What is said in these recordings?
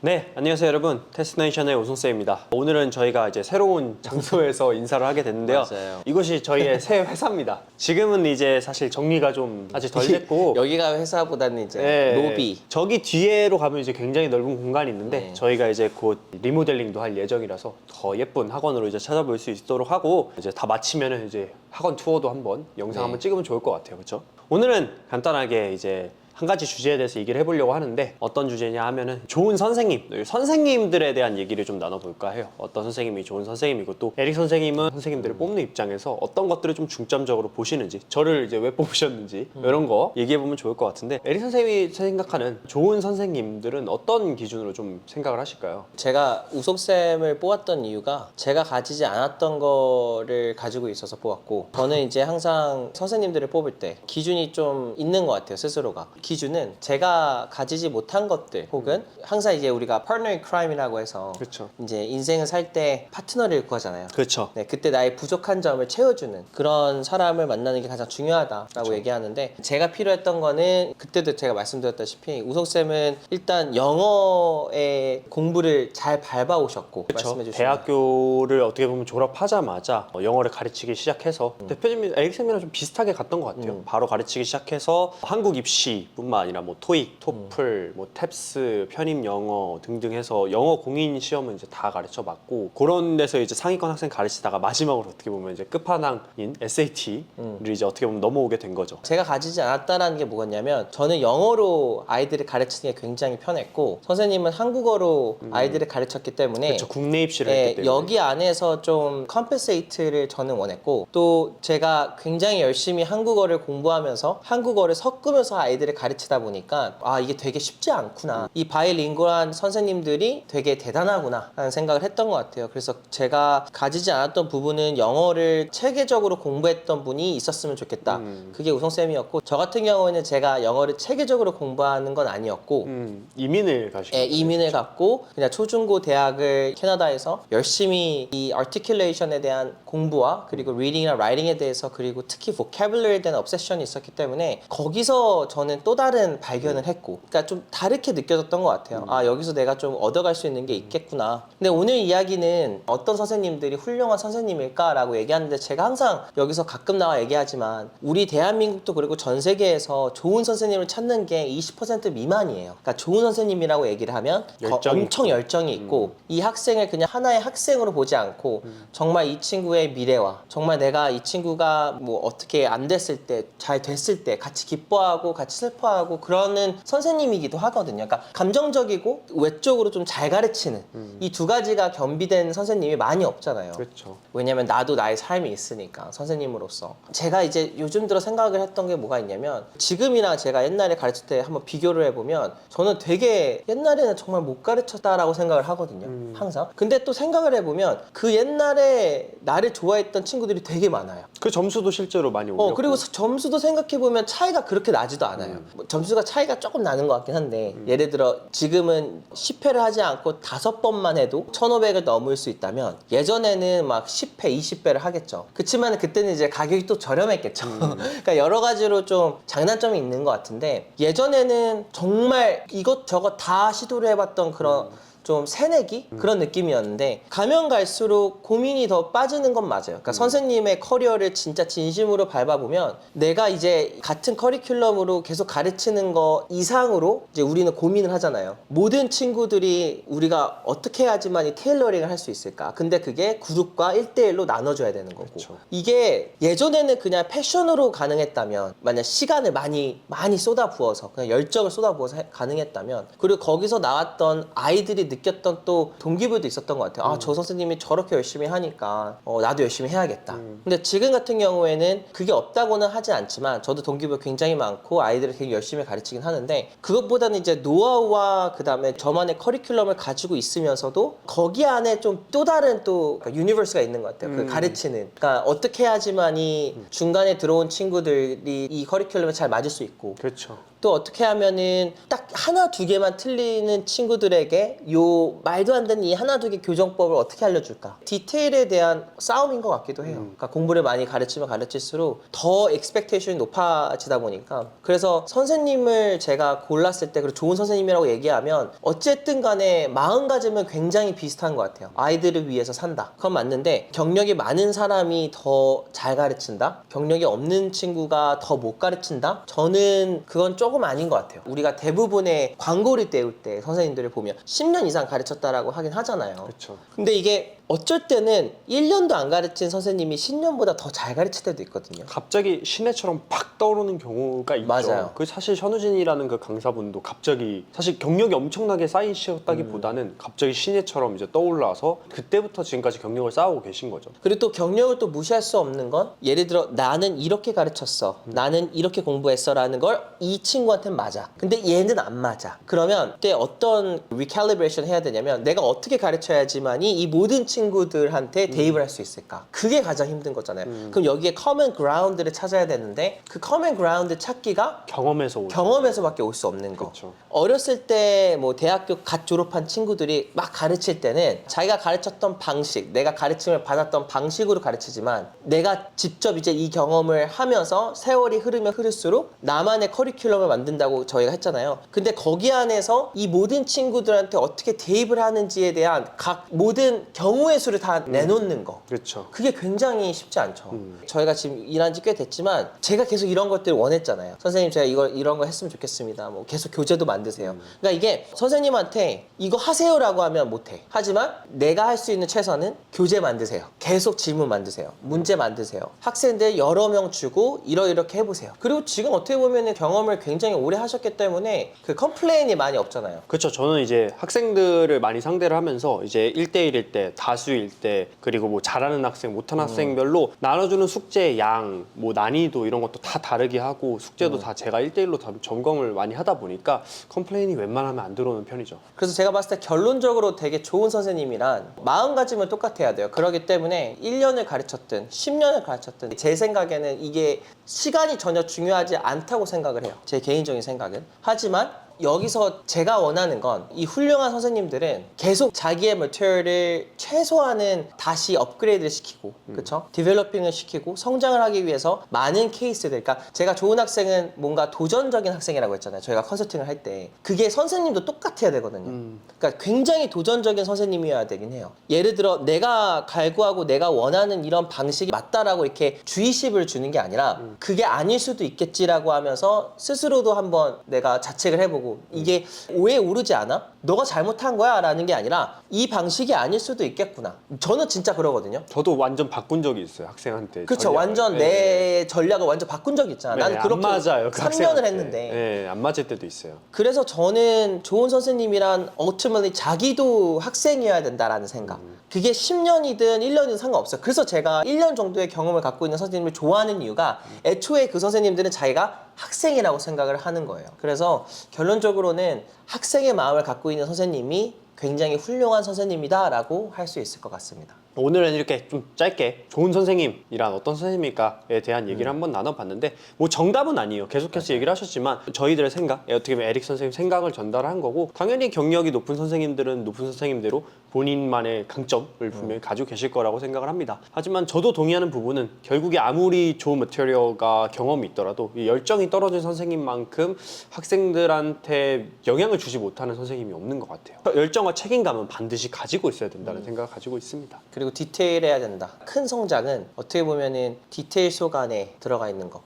네, 안녕하세요 여러분. 테스트네이션의 오승쌤입니다. 오늘은 저희가 이제 새로운 장소에서 인사를 하게 됐는데요. 맞아요. 이것이 저희의 새 회사입니다. 지금은 이제 사실 정리가 좀 아직 덜 됐고 여기가 회사보다는 이제 네, 로비. 저기 뒤에로 가면 이제 굉장히 넓은 공간이 있는데 네. 저희가 이제 곧 리모델링도 할 예정이라서 더 예쁜 학원으로 이제 찾아볼 수 있도록 하고 이제 다 마치면은 이제 학원 투어도 한번 영상 네. 한번 찍으면 좋을 것 같아요. 그렇죠? 오늘은 간단하게 이제 한 가지 주제에 대해서 얘기를 해보려고 하는데 어떤 주제냐 하면은 좋은 선생님, 선생님들에 대한 얘기를 좀 나눠볼까 해요. 어떤 선생님이 좋은 선생님이고 또 에릭 선생님은 선생님들을 뽑는 입장에서 어떤 것들을 좀 중점적으로 보시는지 저를 이제 왜 뽑으셨는지 이런 거 얘기해보면 좋을 것 같은데 에릭 선생님이 생각하는 좋은 선생님들은 어떤 기준으로 좀 생각을 하실까요? 제가 우석쌤을 뽑았던 이유가 제가 가지지 않았던 거를 가지고 있어서 뽑았고, 저는 이제 항상 선생님들을 뽑을 때 기준이 좀 있는 것 같아요, 스스로가. 기준은 제가 가지지 못한 것들, 혹은 항상 이제 우리가 partner in crime이라고 해서 그렇죠. 이제 인생을 살 때 파트너를 구하잖아요. 그렇죠. 네, 그때 나의 부족한 점을 채워주는 그런 사람을 만나는 게 가장 중요하다라고 그쵸. 얘기하는데, 제가 필요했던 거는 그때도 제가 말씀드렸다시피 우석쌤은 일단 영어의 공부를 잘 밟아오셨고, 말씀해 주시면 대학교를 어떻게 보면 졸업하자마자 영어를 가르치기 시작해서 대표님이 에릭 쌤이랑 좀 비슷하게 갔던 것 같아요. 바로 가르치기 시작해서 한국 입시뿐만 아니라 뭐 토익, 토플, 뭐 탭스, 편입 영어 등등 해서 영어 공인 시험은 이제 다 가르쳐 봤고, 그런 데서 이제 상위권 학생 가르치다가 마지막으로 어떻게 보면 이제 끝판왕인 SAT를 이제 어떻게 보면 넘어오게 된 거죠. 제가 가지지 않았다는 게 뭐였냐면, 저는 영어로 아이들을 가르치는 게 굉장히 편했고 선생님은 한국어로 아이들을 가르쳤기 때문에 그렇죠. 국내 입시를 네, 했기 때문에. 여기 안에서 좀 컴pen세이트를 저는 원했고, 또 제가 굉장히 열심히 한국어를 공부하면서 한국어를 섞으면서 아이들을 가르치다 보니까 아, 이게 되게 쉽지 않구나, 이 바이링구얼한 선생님들이 되게 대단하구나 라는 생각을 했던 것 같아요. 그래서 제가 가지지 않았던 부분은 영어를 체계적으로 공부했던 분이 있었으면 좋겠다, 그게 우성쌤이었고, 저 같은 경우에는 제가 영어를 체계적으로 공부하는 건 아니었고 이민을 가시고 예, 이민을 갔고 그냥 초중고 대학을 캐나다에서 열심히 이 articulation에 대한 공부와 그리고 reading이나 writing에 대해서, 그리고 특히 vocabulary에 대한 obsession이 있었기 때문에 거기서 저는 또 다른 발견을 했고, 그러니까 좀 다르게 느껴졌던 것 같아요. 아, 여기서 내가 좀 얻어갈 수 있는 게 있겠구나. 근데 오늘 이야기는 어떤 선생님들이 훌륭한 선생님일까라고 얘기하는데, 제가 항상 여기서 가끔 나와 얘기하지만 우리 대한민국도 그리고 전 세계에서 좋은 선생님을 찾는 게 20% 미만이에요. 그러니까 좋은 선생님이라고 얘기를 하면 열정이 엄청 있고. 열정이 있고 이 학생을 그냥 하나의 학생으로 보지 않고 정말 이 친구의 미래와 정말 내가 이 친구가 뭐 어떻게 안 됐을 때, 잘 됐을 때 같이 기뻐하고 같이 슬퍼하고 그러는 선생님이기도 하거든요. 그러니까 감정적이고 외적으로 좀 잘 가르치는 이 두 가지가 겸비된 선생님이 많이 없잖아요. 그렇죠. 왜냐면 나도 나의 삶이 있으니까, 선생님으로서. 제가 이제 요즘 들어 생각을 했던 게 뭐가 있냐면, 지금이랑 제가 옛날에 가르칠 때 한번 비교를 해보면 저는 되게 옛날에는 정말 못 가르쳤다라고 생각을 하거든요. 항상. 근데 또 생각을 해보면 그 옛날에 나를 좋아했던 친구들이 되게 많아요. 그 점수도 실제로 많이 올렸고. 그리고 점수도 생각해보면 차이가 그렇게 나지도 않아요. 뭐 점수가 차이가 조금 나는 것 같긴 한데, 예를 들어 지금은 10회를 하지 않고 5번만 해도 1500을 넘을 수 있다면, 예전에는 막 10회, 20배를 하겠죠. 그치만 그때는 이제 가격이 또 저렴했겠죠. 그러니까 여러 가지로 좀 장단점이 있는 것 같은데, 예전에는 정말 이것저것 다 시도를 해봤던 그런 좀 새내기? 그런 느낌이었는데, 가면 갈수록 고민이 더 빠지는 건 맞아요. 그러니까 선생님의 커리어를 진짜 진심으로 밟아보면 내가 이제 같은 커리큘럼으로 계속 가르치는 거 이상으로 이제 우리는 고민을 하잖아요. 모든 친구들이 우리가 어떻게 해야지만 이 테일러링을 할 수 있을까? 근데 그게 그룹과 1대1로 나눠줘야 되는 거고. 그렇죠. 이게 예전에는 그냥 패션으로 가능했다면, 만약 시간을 많이 쏟아부어서 그냥 열정을 쏟아부어서 가능했다면, 그리고 거기서 나왔던 아이들이 느꼈던 또 동기부여도 있었던 것 같아요. 아, 저 선생님이 저렇게 열심히 하니까 나도 열심히 해야겠다. 근데 지금 같은 경우에는 그게 없다고는 하진 않지만 저도 동기부여 굉장히 많고 아이들을 되게 열심히 가르치긴 하는데, 그것보다는 이제 노하우와 그 다음에 저만의 커리큘럼을 가지고 있으면서도 거기 안에 좀 또 다른 또 유니버스가 있는 것 같아요. 그 가르치는. 그러니까 어떻게 해야지만이 중간에 들어온 친구들이 이 커리큘럼에 잘 맞을 수 있고, 그렇죠. 또 어떻게 하면은 딱 하나 두 개만 틀리는 친구들에게 요 말도 안 되는 이 하나 두 개 교정법을 어떻게 알려줄까? 디테일에 대한 싸움인 것 같기도 해요. 그러니까 공부를 많이 가르치면 가르칠수록 더 expectation이 높아지다 보니까. 그래서 선생님을 제가 골랐을 때, 그리고 좋은 선생님이라고 얘기하면 어쨌든 간에 마음가짐은 굉장히 비슷한 것 같아요. 아이들을 위해서 산다. 그건 맞는데 경력이 많은 사람이 더 잘 가르친다? 경력이 없는 친구가 더 못 가르친다? 저는 그건 조금 아닌 것 같아요. 우리가 대부분의 광고를 때울 때 선생님들을 보면 10년 이상 가르쳤다라고 하긴 하잖아요. 그렇죠. 근데 이게 어쩔 때는 1년도 안 가르친 선생님이 10년보다 더 잘 가르칠 때도 있거든요. 갑자기 신혜처럼 팍 떠오르는 경우가 있죠. 맞아요. 그 사실 현우진이라는 그 강사분도 갑자기 사실 경력이 엄청나게 쌓이셨다기보다는 갑자기 신혜처럼 이제 떠올라서 그때부터 지금까지 경력을 쌓아오고 계신 거죠. 그리고 또 경력을 또 무시할 수 없는 건, 예를 들어 나는 이렇게 가르쳤어, 나는 이렇게 공부했어 라는 걸 이 친구한테는 맞아, 근데 얘는 안 맞아. 그러면 그때 어떤 recalibration 해야 되냐면, 내가 어떻게 가르쳐야지만이 이 모든 친구들한테 대입을 할 수 있을까? 그게 가장 힘든 거잖아요. 그럼 여기에 common ground를 찾아야 되는데, 그 common ground 찾기가 경험에서 오는 경험에서밖에 올 수 없는 거. 그렇죠. 어렸을 때 뭐 대학교 갓 졸업한 친구들이 막 가르칠 때는 자기가 가르쳤던 방식, 내가 가르침을 받았던 방식으로 가르치지만, 내가 직접 이제 이 경험을 하면서 세월이 흐르면 흐를수록 나만의 커리큘럼을 만든다고 저희가 했잖아요. 근데 거기 안에서 이 모든 친구들한테 어떻게 대입을 하는지에 대한 각 모든 경우의 수를 다 내놓는 거. 그렇죠. 그게 굉장히 쉽지 않죠. 저희가 지금 일한 지 꽤 됐지만 제가 계속 이런 것들을 원했잖아요. 선생님, 제가 이런 거 했으면 좋겠습니다. 뭐 계속 교재도 만드세요. 그러니까 이게 선생님한테 이거 하세요라고 하면 못해. 하지만 내가 할 수 있는 최선은 교재 만드세요. 계속 질문 만드세요. 문제 만드세요. 학생들 여러 명 주고 이렇게 해보세요. 그리고 지금 어떻게 보면 경험을 굉장히 오래 하셨기 때문에 그 컴플레인이 많이 없잖아요. 그렇죠. 저는 이제 학생들을 많이 상대를 하면서 이제 1대1일 때, 다수일 때, 그리고 뭐 잘하는 학생, 못하는 학생별로 나눠주는 숙제 양, 뭐 난이도 이런 것도 다 다르게 하고, 숙제도 다 제가 1대1로 다 점검을 많이 하다 보니까 컴플레인이 웬만하면 안 들어오는 편이죠. 그래서 제가 봤을 때 결론적으로 되게 좋은 선생님이란 마음가짐을 똑같아야 돼요. 그렇기 때문에 1년을 가르쳤든 10년을 가르쳤든 제 생각에는 이게 시간이 전혀 중요하지 않다고 생각을 해요. 제 개인적인 생각은. 하지만 여기서 제가 원하는 건, 이 훌륭한 선생님들은 계속 자기의 머티리얼을 최소한은 다시 업그레이드를 시키고, 그렇죠? 디벨로핑을 시키고 성장을 하기 위해서 많은 케이스들, 그러니까 제가 좋은 학생은 뭔가 도전적인 학생이라고 했잖아요. 저희가 컨설팅을 할 때 그게 선생님도 똑같아야 되거든요. 그러니까 굉장히 도전적인 선생님이어야 되긴 해요. 예를 들어 내가 갈구하고 내가 원하는 이런 방식이 맞다라고 이렇게 주의식을 주는 게 아니라, 그게 아닐 수도 있겠지라고 하면서 스스로도 한번 내가 자책을 해보고, 이게 오해에 오르지 않아? 너가 잘못한 거야? 라는 게 아니라 이 방식이 아닐 수도 있겠구나. 저는 진짜 그러거든요. 저도 완전 바꾼 적이 있어요. 학생한테. 그렇죠. 전략을. 완전 내 전략을 완전 바꾼 적이 있잖아. 네, 나는 안 그렇게 맞아요. 그 3년을 학생한테. 했는데. 네, 안 맞을 때도 있어요. 그래서 저는 좋은 선생님이란 ultimately 자기도 학생이어야 된다라는 생각. 그게 10년이든 1년이든 상관없어요. 그래서 제가 1년 정도의 경험을 갖고 있는 선생님을 좋아하는 이유가, 애초에 그 선생님들은 자기가 학생이라고 생각을 하는 거예요. 그래서 결론적으로는 학생의 마음을 갖고 있는 선생님이 굉장히 훌륭한 선생님이다 라고 할 수 있을 것 같습니다. 오늘은 이렇게 좀 짧게 좋은 선생님이란 어떤 선생님일까에 대한 얘기를 한번 나눠봤는데, 뭐 정답은 아니에요. 계속해서 얘기를 하셨지만 저희들의 생각, 어떻게 보면 에릭 선생님 생각을 전달한 거고, 당연히 경력이 높은 선생님들은 높은 선생님대로 본인만의 강점을 분명히 가지고 계실 거라고 생각을 합니다. 하지만 저도 동의하는 부분은, 결국에 아무리 좋은 머티리얼과 경험이 있더라도 이 열정이 떨어진 선생님만큼 학생들한테 영향을 주지 못하는 선생님이 없는 것 같아요. 열정과 책임감은 반드시 가지고 있어야 된다는 생각을 가지고 있습니다. 그리고 디테일해야 된다. 큰 성장은 어떻게 보면은 디테일 속 안에 들어가 있는 거.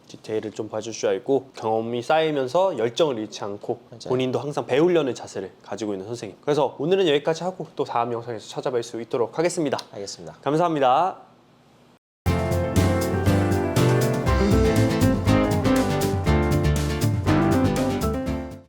디테일을 좀 봐줄 줄 알고, 경험이 쌓이면서 열정을 잃지 않고 맞아요. 본인도 항상 배우려는 자세를 가지고 있는 선생님. 그래서 오늘은 여기까지 하고 또 다음 영상에서 찾아뵐 수 있도록 하겠습니다. 알겠습니다. 감사합니다.